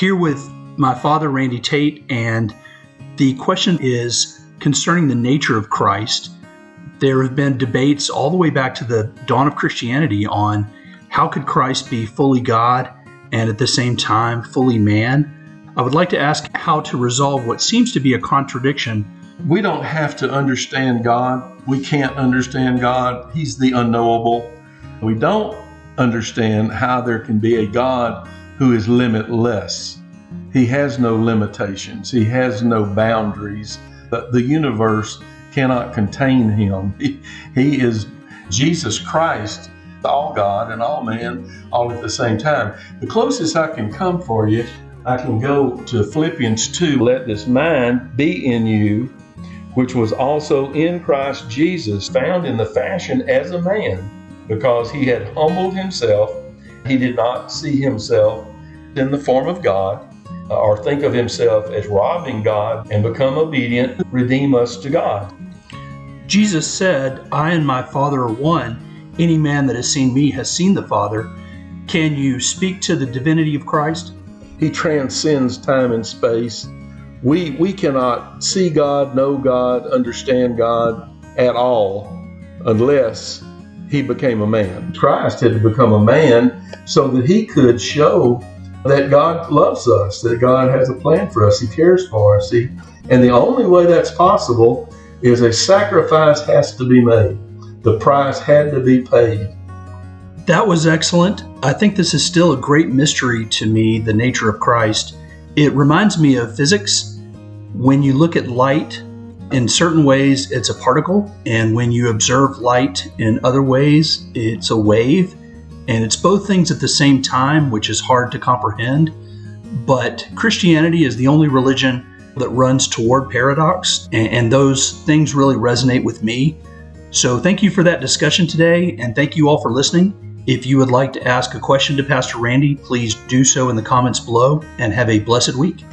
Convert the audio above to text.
here with my father, Randy Tate, and the question is concerning the nature of Christ. There have been debates all the way back to the dawn of Christianity on how could Christ be fully God and at the same time fully man. I would like to ask how to resolve what seems to be a contradiction. We don't have to understand God. We can't understand God. He's the unknowable. We don't understand how there can be a God who is limitless. He has no limitations. He has no boundaries. The universe cannot contain him. He is Jesus Christ, all God and all man, all at the same time. The closest I can come for you, I can go to Philippians 2. Let this mind be in you, which was also in Christ Jesus, found in the fashion as a man, because he had humbled himself. He did not see himself in the form of God, or think of himself as robbing God, and become obedient, redeem us to God. Jesus said, I and my Father are one. Any man that has seen me has seen the Father. Can you speak to the divinity of Christ? He transcends time and space. We cannot see God, know God, understand God at all unless he became a man. Christ had to become a man so that he could show that God loves us, that God has a plan for us, he cares for us. And the only way that's possible is a sacrifice has to be made. The price had to be paid. That was excellent. I think this is still a great mystery to me, the nature of Christ. It reminds me of physics. When you look at light, in certain ways, it's a particle. And when you observe light in other ways, it's a wave. And it's both things at the same time, which is hard to comprehend. But Christianity is the only religion that runs toward paradox. And those things really resonate with me. So thank you for that discussion today. And thank you all for listening. If you would like to ask a question to Pastor Randy, please do so in the comments below, and have a blessed week.